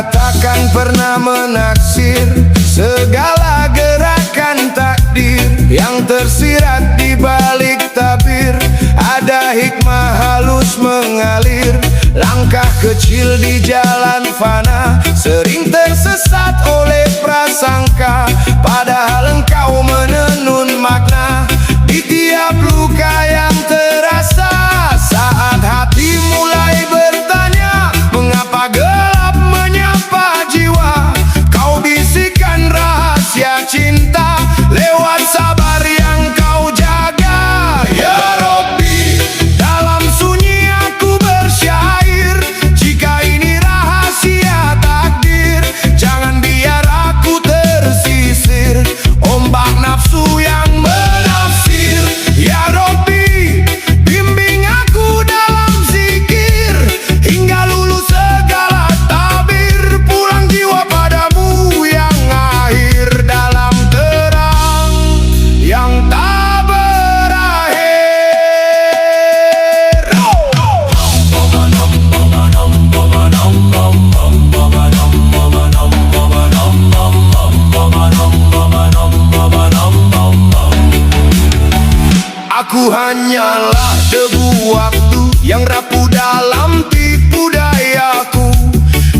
Takkan pernah menaksir segala gerakan takdir yang tersirat di balik tabir. Ada hikmah halus mengalir, langkah kecil di jalan fana, sering tersesat oleh prasangka, padahal engkau menenun makna di tiap luka yang terasa. Saat hati mulai bertanya, mengapa gelap menyapa jiwa, kau bisikan rahasia cinta lewat sabar yang kau jaga. Ya Rabbi, dalam sunyi aku bersyair, jika ini rahasia takdir, jangan biar aku tersisir ombak nafsu yang menafsir. Ya Rabbi, bimbing aku dalam zikir hingga lulus segala tabir, pulang jiwa padamu yang akhir dalam terang yang tak berakhir. Aku hanyalah debu waktu yang rapuh dalam tipu dayaku,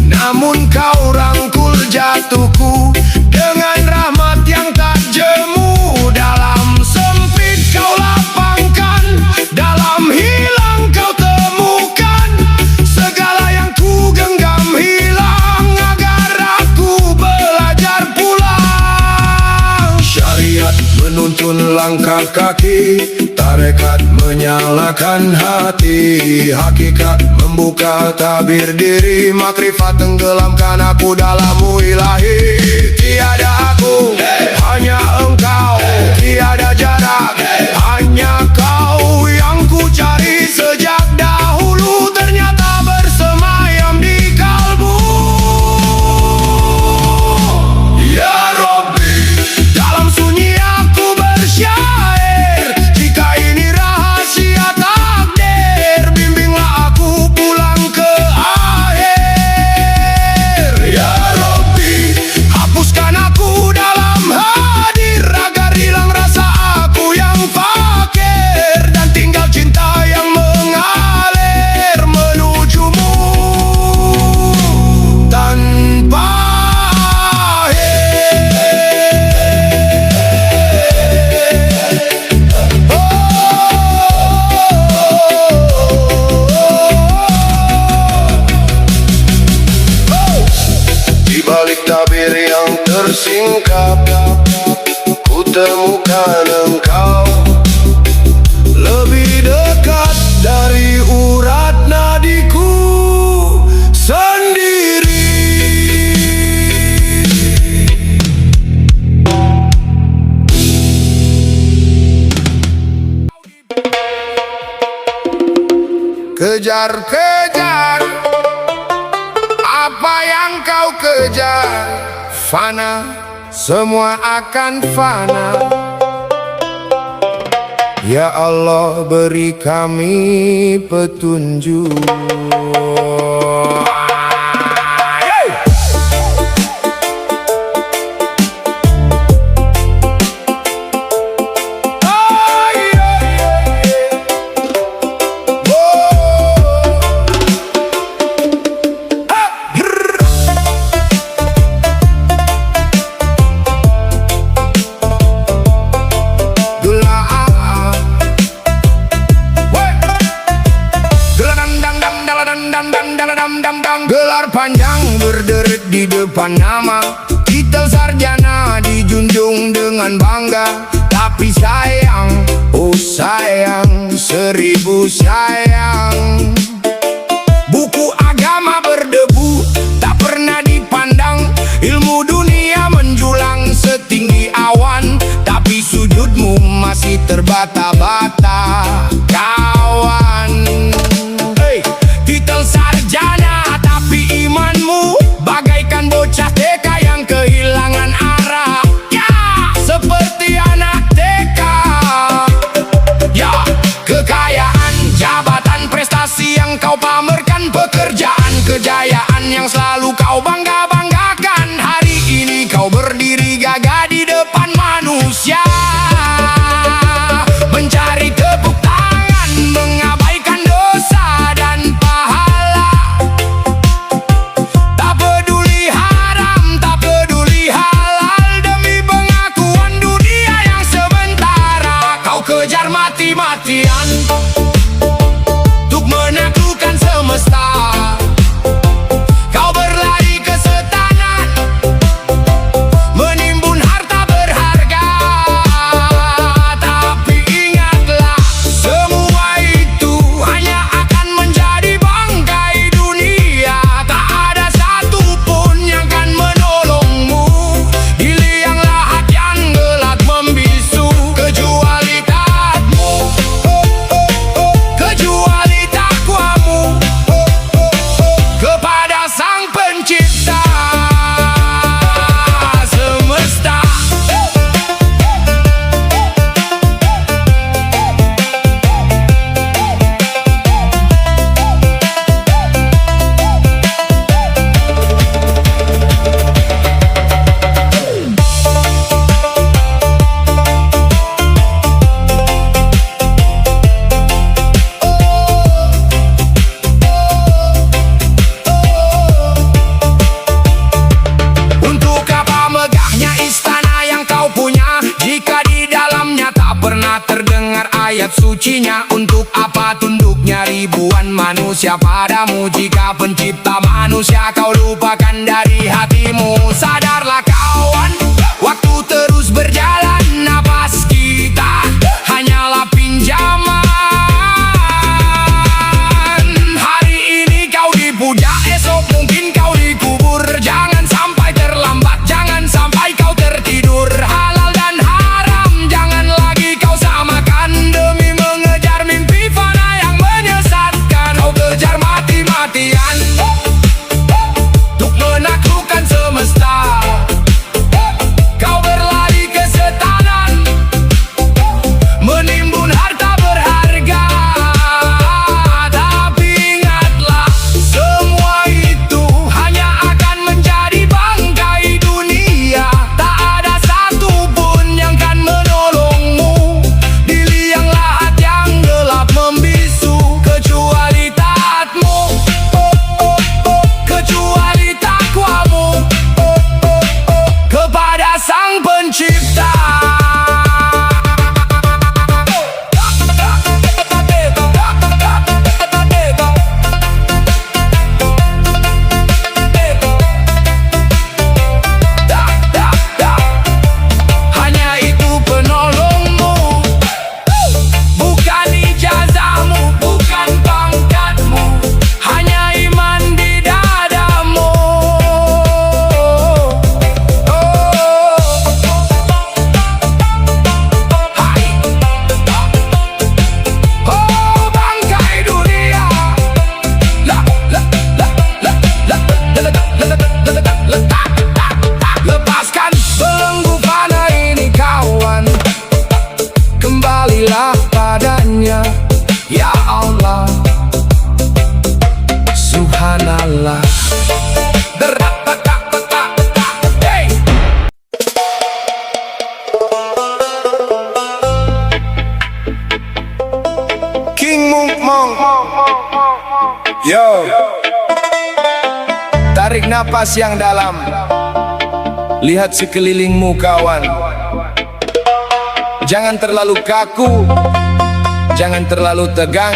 namun kau rangkul jatuhku dengan rahmat yang tak jemu. Dalam sempit kau lapangkan, dalam hilang kau temukan, segala yang ku genggam hilang agar aku belajar pulang. Syariat menuntun langkah kaki, tarekat menyalakan hati, hakikat membuka tabir diri, makrifat tenggelamkan aku dalammu ilahi. Tiada aku, hanya engkau, tiada jarak, hanya kau yang ku cari sejak dahulu, ternyata bersemayam di kalbu. Ya Rabbi, dalam sunyi aku bersyair, jika ini rahasia takdir, bimbinglah aku pulang ke akhir. Ya Rabbi, hapuskan aku dalam hadir, agar hilang rasa aku yang fakir, dan tinggal cinta yang mengalir menujumu tanpa akhir. Di balik tabir yang tersingkap, ku temukan engkau lebih dekat dari urat nadiku sendiri. Kejar-kejar apa yang kau kejar, fana, semua akan fana. Ya Allah, beri kami petunjuk. Gelar panjang berderit di depan nama, titel sarjana dijunjung dengan bangga. Tapi sayang, oh sayang, seribu sayang, buku agama berdebu tak pernah dipandang, ilmu dunia menjulang kejayaan yang selalu kau bangga-banggakan. Hari ini kau berdiri gagah di depan manusia, mencari tepuk tangan, mengabaikan dosa dan pahala. Tak peduli haram, tak peduli halal, demi pengakuan dunia yang sementara. Kau kejar mati-matian untuk menaklukkan semesta. Kau berlari ke setanan, menimbun harta berharga. Tapi ingatlah, semua itu hanya akan menjadi bangkai dunia. Tak ada satupun yang akan menolongmu di liang lahat yang gelap membisu. Kecuali taatmu, kecuali takwamu kepada Sang Pencipta semesta. Untuk apa megahnya istana yang kau punya, jika di dalamnya tak pernah terdengar ayat sucinya? Untuk apa tunduknya ribuan manusia padamu, jika pencipta manusia kau lupakan dari hatimu? Sadarlah kawan, waktu terus berjalan, napas kita hanyalah pinjaman. Hari ini kau dipuja, esok mungkin kau dikubur. Jangan sampai terlambat, jangan sampai kau tertidur. Halal dan haram jangan lagi kau samakan, demi mengejar mimpi fana yang menyesatkan. Kau kejar mati-matian untuk menaklukkan semesta. Kau berlari ke setanan, menimbun harta berharga. Tapi ingatlah, semua itu hanya akan menjadi bangkai dunia. Tak ada satupun yang akan menolongmu di liang lahat yang gelap membisu. Kecuali taatmu, kecuali takwamu kepada Sang Pencipta. Hanya itu penolongmu, bukan ijazahmu, bukan pangkatmu, hanya iman di dadamu. Hai. Oh, bangkai dunia. La, la, la, la, la, la, la, la, la, la, la, la. Lepaskan belenggu fana ini kawan, kembalilah padanya. Ya Allah, Subhanallah. Hey! King Mukmong, yo, tarik napas yang dalam, lihat sekelilingmu kawan. Jangan terlalu kaku, jangan terlalu tegang,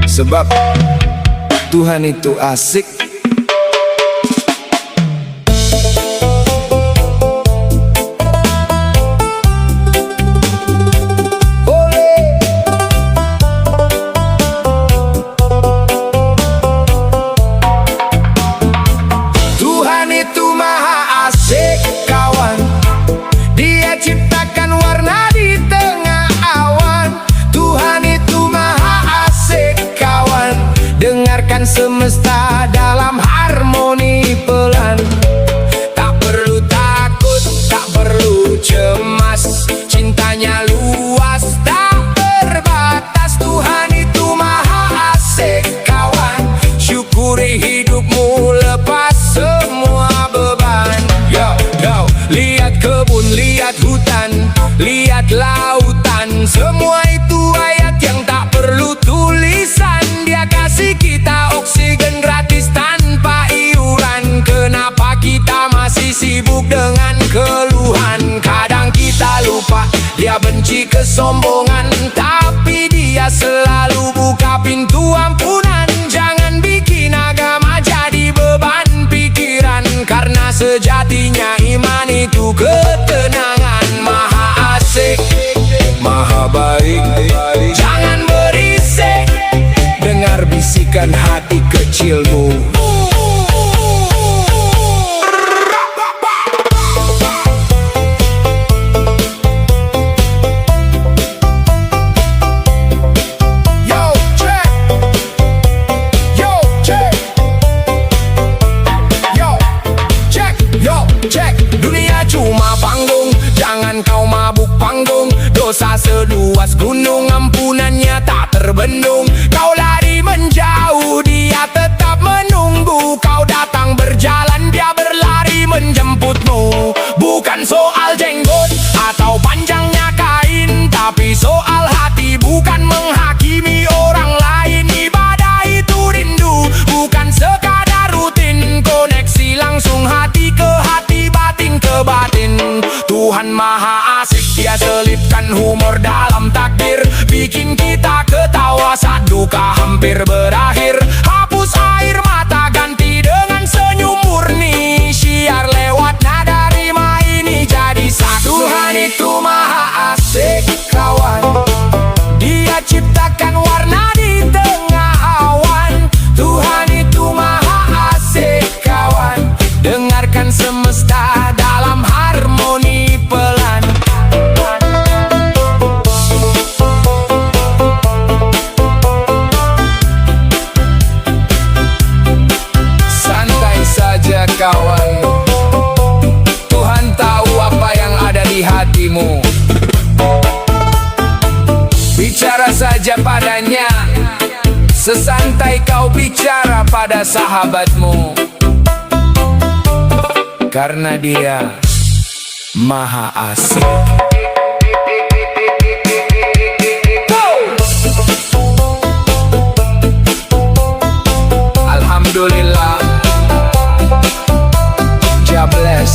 sebab Tuhan itu asik. Tuhan itu maha asik kawan, Dia ciptakan warna di tengah awan. Tuhan itu maha asik kawan, dengarkan semesta dalam sejatinya iman itu ketenangan. Maha asik, maha baik, jangan berisik, dengar bisikan hati kecilmu. Dunia cuma panggung, jangan kau mabuk panggung. Dosa seluas gunung, ampunannya tak terbendung. Kau lari menjauh, dia tetap menunggu. Kau datang berjalan, dia berlari menjemputmu. Bukan soal jenggot atau panjangnya kain, tapi soal hati. Bukan menghakimi orang lain. Ibadah itu rindu, bukan sekadar rutin. Koneksi langsung hati ke hati, batin ke batin. Tuhan maha asik, dia selipkan humor dalam takdir, bikin kita ketawa saat duka hampir berakhir. Hapus air mata, ganti dengan senyum murni. Syiar lewat nada rima ini jadi satu. Tuhan itu maha asik kawan, dia ciptakan warna di tengah awan. Tuhan itu maha asik kawan, dengarkan semesta dalam harmoni pelan. Santai saja kawan, Tuhan tahu apa yang ada di hatimu. Bicara saja padanya, sesantai kau bicara pada sahabatmu, karena dia maha asik. Alhamdulillah, God bless.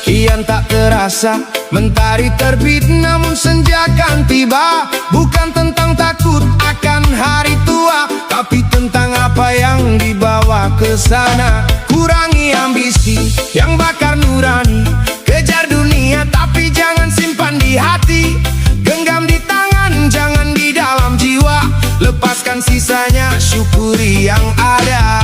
Kian tak terasa, mentari terbit namun senja kan tiba. Bukan tentang takut akan hari tua, tapi tentang apa yang dibawa ke sana. Kurangi ambisi yang bakar nurani, kejar dunia tapi jangan simpan di hati. Genggam di tangan, jangan di dalam jiwa. Lepaskan sisanya, syukuri yang ada.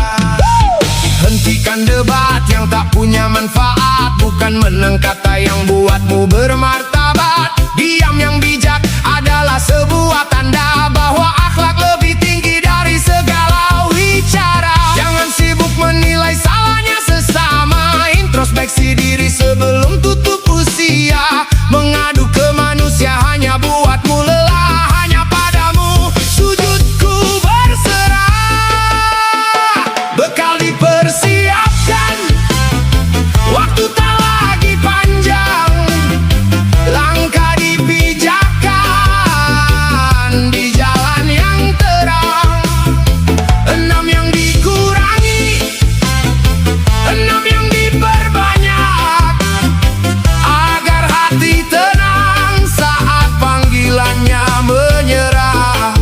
Hentikan debat yang tak punya manfaat, bukan menang kata yang buatmu bermartabat. Diam yang bijak adalah sebuah tanda bahwa akhlak lebih tinggi dari segala wicara. Jangan sibuk menilai salahnya sesama, introspeksi diri sebelum tutup usia. Mengadu ke manusia hanya buatmu lelah, hanya padamu sujudku berserah. Bekal dipersiapkan, waktu tak lagi panjang. Langkah dipijakan di jalan yang terang. 6 yang dikurangi, 6 yang diperbanyak, agar hati tenang saat panggilannya menyerah.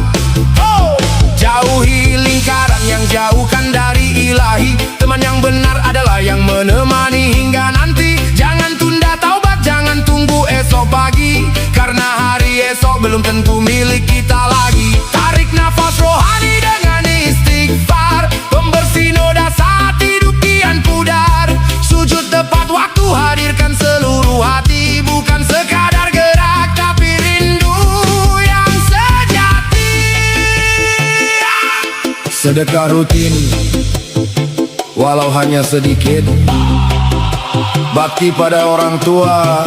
Jauhi lingkaran yang jauhkan dari ilahi. Teman yang benar adalah yang menemani hingga nanti. Jangan tunda taubat, jangan tunggu esok pagi, karena hari esok belum tentu milik kita lagi. Tarik nafas rohani dengan istighfar, pembersih noda saat hidup kian pudar. Sujud tepat waktu, hadirkan seluruh hati, bukan sekadar gerak tapi rindu. Sedekah rutin, walau hanya sedikit. Bakti pada orang tua,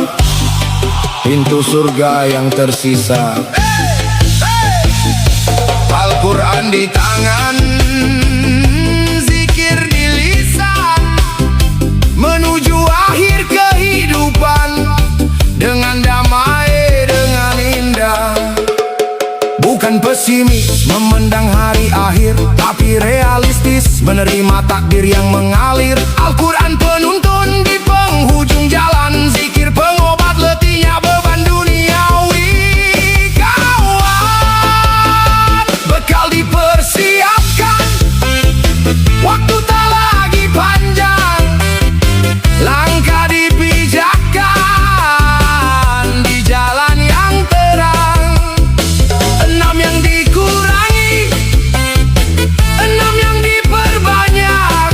pintu surga yang tersisa. Al-Quran di tangan, zikir di lisan, menuju akhir kehidupan dengan damai, dengan indah. Bukan pesimis memandang hari akhir, tapi realistis menerima takdir yang mengalir. Al-Quran penuntun di penghujung jalan, zikir pengobat letihnya beban duniawi. Kawan, bekal dipersiapkan, waktu tak lagi panjang, langkah dipijakkan di jalan yang terang. 6 yang dikurangi, 6 yang diperbanyak,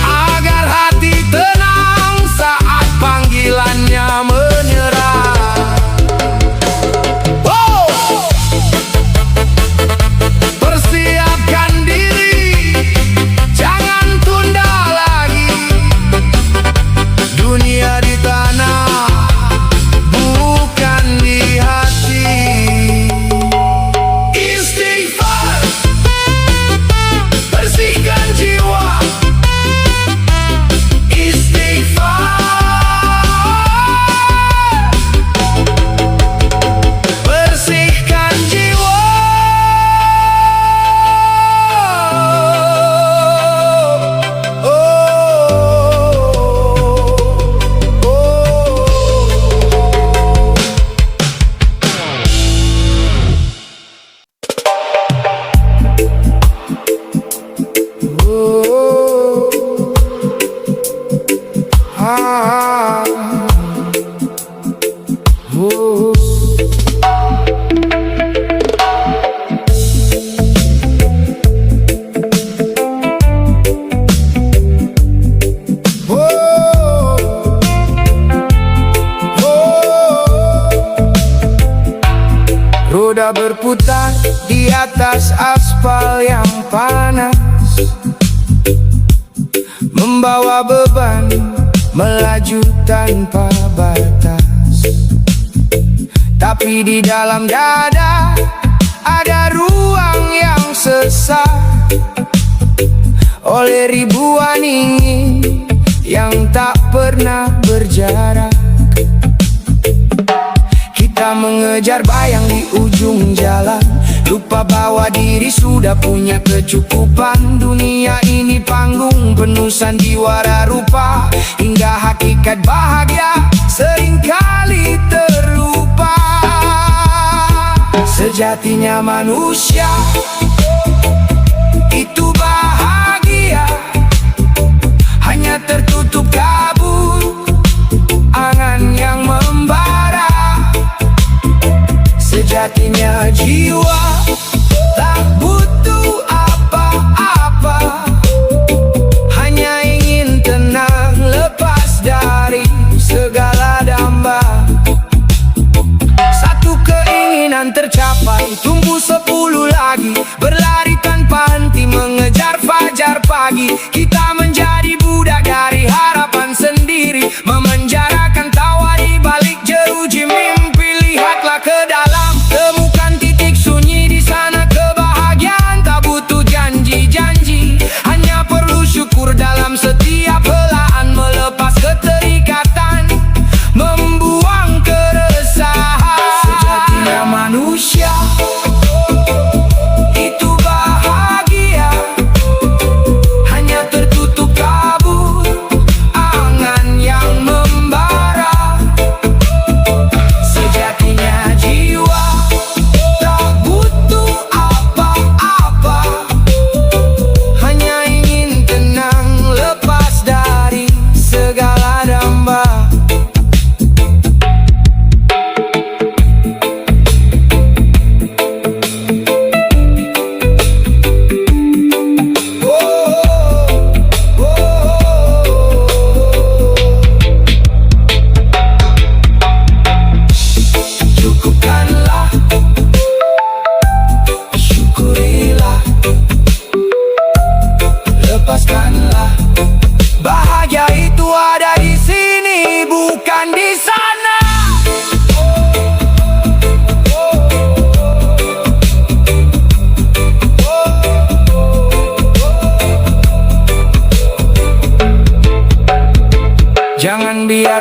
agar hati tenang saat panggilannya menyerah. Oh! Persiapkan diri, jangan tunda lagi. Dunia di tanah, bukan di hati. Istighfar, bersihkan jiwa. Istighfar, bersihkan jiwa. Oh, roda berputar di atas aspal yang panas, membawa beban melaju tanpa batas. Tapi di dalam dada ada ruang yang sesak oleh ribuan ingin yang tak pernah berjarak. Kita mengejar bayang di ujung jalan, lupa bahwa diri sudah punya kecukupan. Dunia ini panggung penuh sandiwara rupa, hingga hakikat bahagia seringkali terlupa. Sejatinya manusia itu bahagia, hanya tertutup kabut angan yang membara. Sejatinya jiwa tak butuh apa-apa, hanya ingin tenang lepas dari segala damba. Satu keinginan tercapai, tumbuh 10 lagi, berlari tanpa henti mengejar fajar pagi. Kita menjadi budak dari harapan sendiri, memenjarakan tawa di balik jeruji mimpi. Lihatlah ke dalam, temukan titik sunyi di sana. Kebahagiaan tak butuh janji-janji, hanya perlu syukur dalam setiap helaan. Melepas keterikatan, membuang keresahan. Sejatinya manusia itu bahagia, hanya tertutup kabut angan yang membara.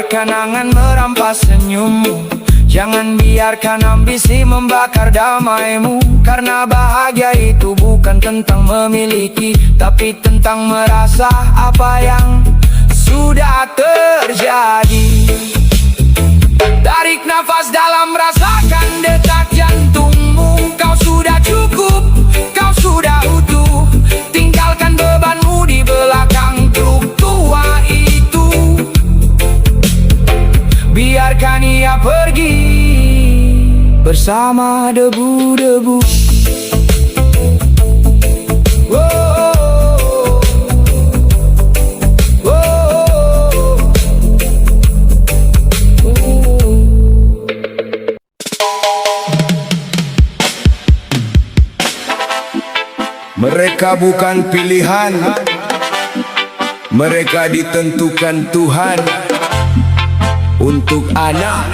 biarkan angan merampas senyummu. Jangan biarkan ambisi membakar damaimu. Karena bahagia itu bukan tentang memiliki, tapi tentang merasa apa yang sudah terjadi. Tarik nafas dalam, rasakan detak jantungmu. Kau sudah cukup, kau sudah utuh. Tinggalkan bebanmu di belakang truk tua itu. Biarkan ia pergi bersama debu-debu. Mereka bukan pilihan, mereka ditentukan Tuhan untuk anak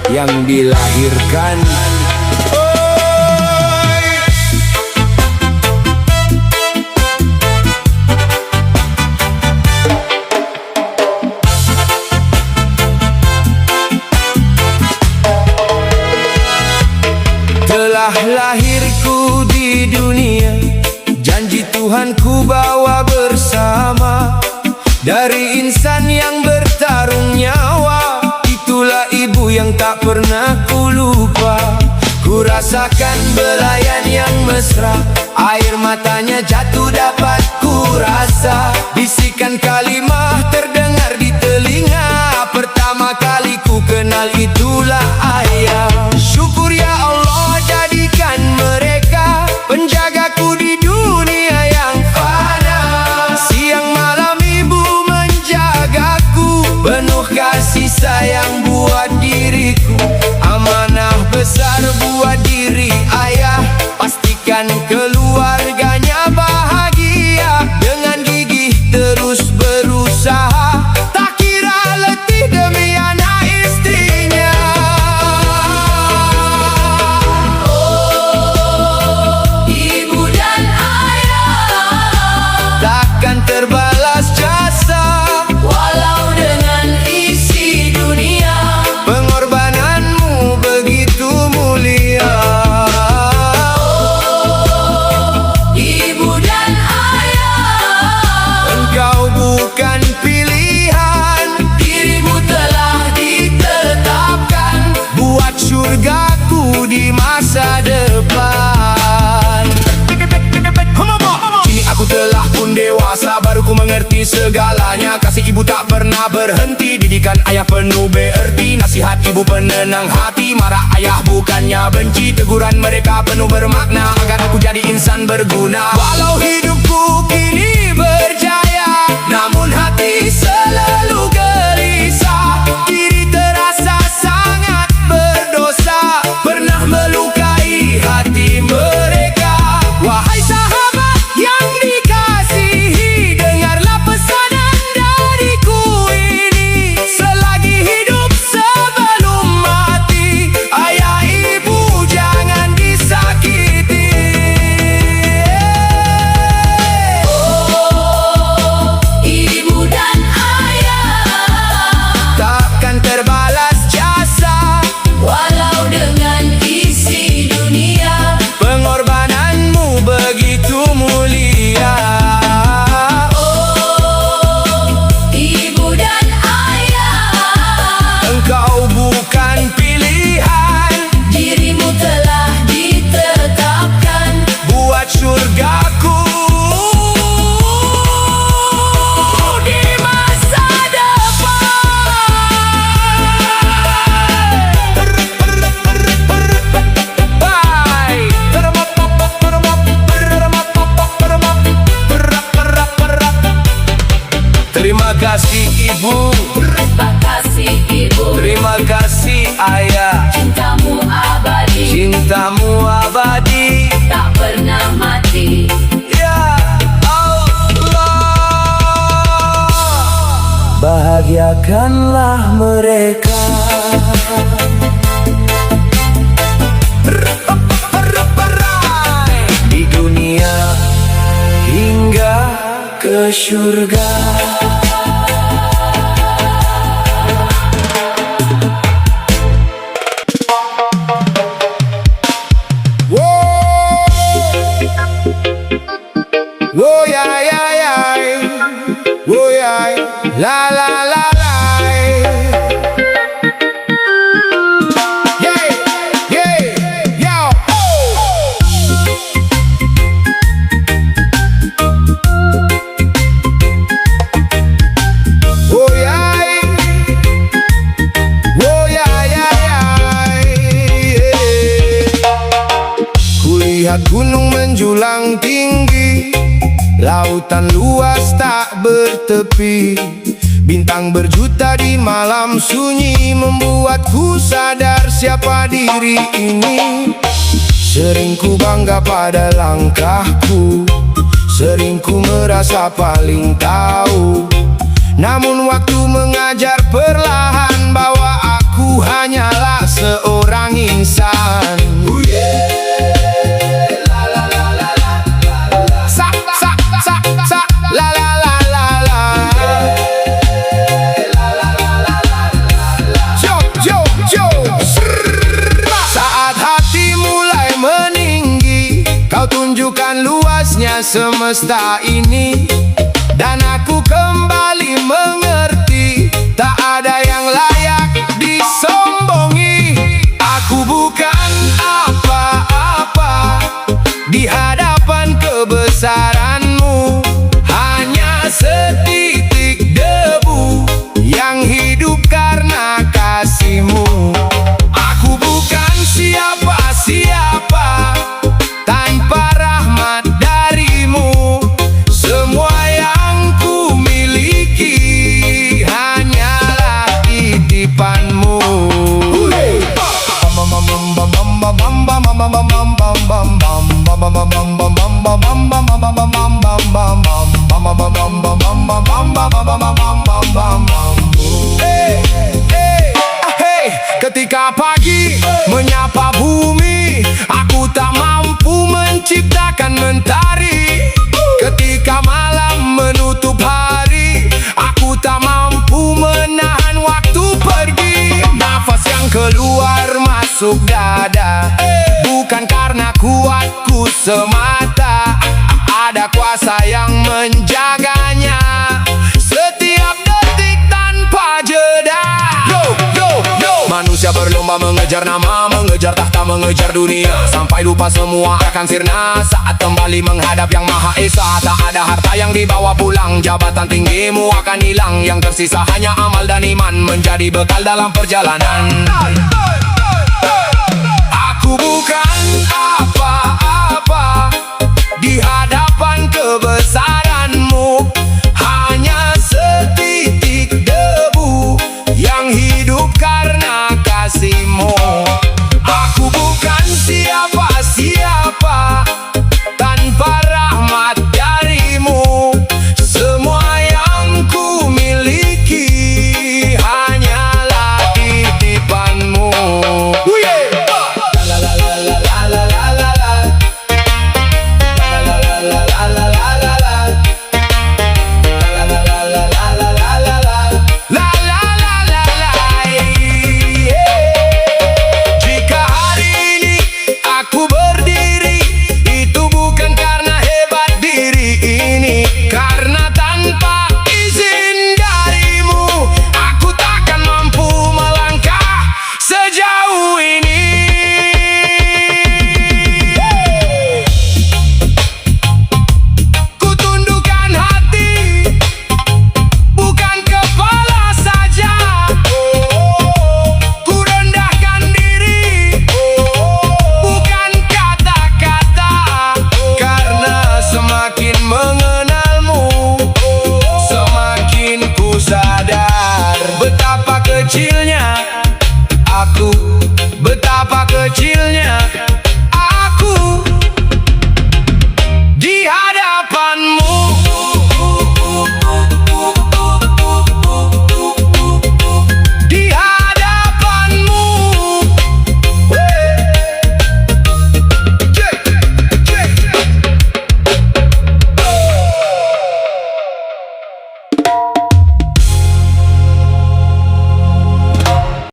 yang dilahirkan. Telah lahirku di dunia, janji Tuhan ku bawa bersama. Dari insan yang bertarung nyawa, itulah ibu yang tak pernah ku lupa. Ku rasakan belayan yang mesra, air matanya jatuh dapat ku rasa. Bisikan kalimah terdengar di telinga, pertama kali ku kenal itulah ayah. Syukur ya Allah, jadikan mereka penjagaku di dunia yang fana. Siang malam ibu menjagaku, penuh kasih sayang buat diriku. Amanah besar buat diri ayah, pastikan keluarganya bahagia. Dengan gigih terus berusaha, tak kira letih demi anak istrinya. Ibu dan ayah Takkan terbalas jasa, walau dengan isi dunia. pengorbananmu begitu mulia. Ibu dan ayah, Engkau bukan pilihan, dirimu telah ditetapkan. buat surgaku di masa depan. Kini aku telah pun dewasa, baru ku mengerti segalanya. Kasih ibu tak pernah berhenti, didikan ayah penuh berarti. Nasihat ibu penenang hati, marah ayah bukannya benci. Teguran mereka penuh bermakna, agar aku jadi insan berguna. Walau hidupku kini berjaya, namun hati selalu gelisah. Diri terasa sangat berdosa, pernah melukai hati mereka. Wahai sahabat yang dikasihi, dengarlah pesanan dariku ini. Selagi hidup sebelum mati, ayah ibu jangan disakiti. Ibu dan ayah, Takkan terbalas jasa, walau dengan isi dunia. pengorbananmu begitu mulia. Ibu dan ayah, Engkau bukan pilihan, dirimu telah ditetapkan. buat surgaku Di masa Terima kasih ibu, Terima kasih ibu, terima kasih ayah. cintamu abadi, Cintamu abadi, tak pernah mati. ya Allah. Bahagiakanlah mereka. Di dunia hingga ke surga. Lihat gunung menjulang tinggi, lautan luas tak bertepi. Bintang berjuta di malam sunyi, membuatku sadar siapa diri ini. Sering ku bangga pada langkahku, sering ku merasa paling tahu. Namun waktu mengajar perlahan bahwa aku hanyalah seorang insan. Sa, sa, sa, sa, la la la la la. Jo, jo, jo. Saat hati mulai meninggi, kau tunjukkan luasnya semesta ini. Dan aku kembali mengerti, tak ada yang layak disombongi. Aku bukan apa-apa di hadapan kebesaranmu, hanya setitik debu yang hidup karena kasihmu. Aku bukan siapa-siapa tanpa rahmat darimu. Semua yang ku miliki hanyalah titipanmu. Ketika pagi menyapa bumi, aku tak mampu menciptakan mentari. Ketika malam menutup hari, aku tak mampu menahan waktu pergi. Nafas yang keluar masuk dada, bukan karena kuatku semata. Ada kuasa yang menjaganya setiap detik tanpa jeda. Manusia berlomba mengejar nama, mengejar tahta, mengejar dunia, sampai lupa semua akan sirna saat kembali menghadap Yang Maha Esa. Tak ada harta yang dibawa pulang, jabatan tinggimu akan hilang. Yang tersisa hanya amal dan iman, menjadi bekal dalam perjalanan.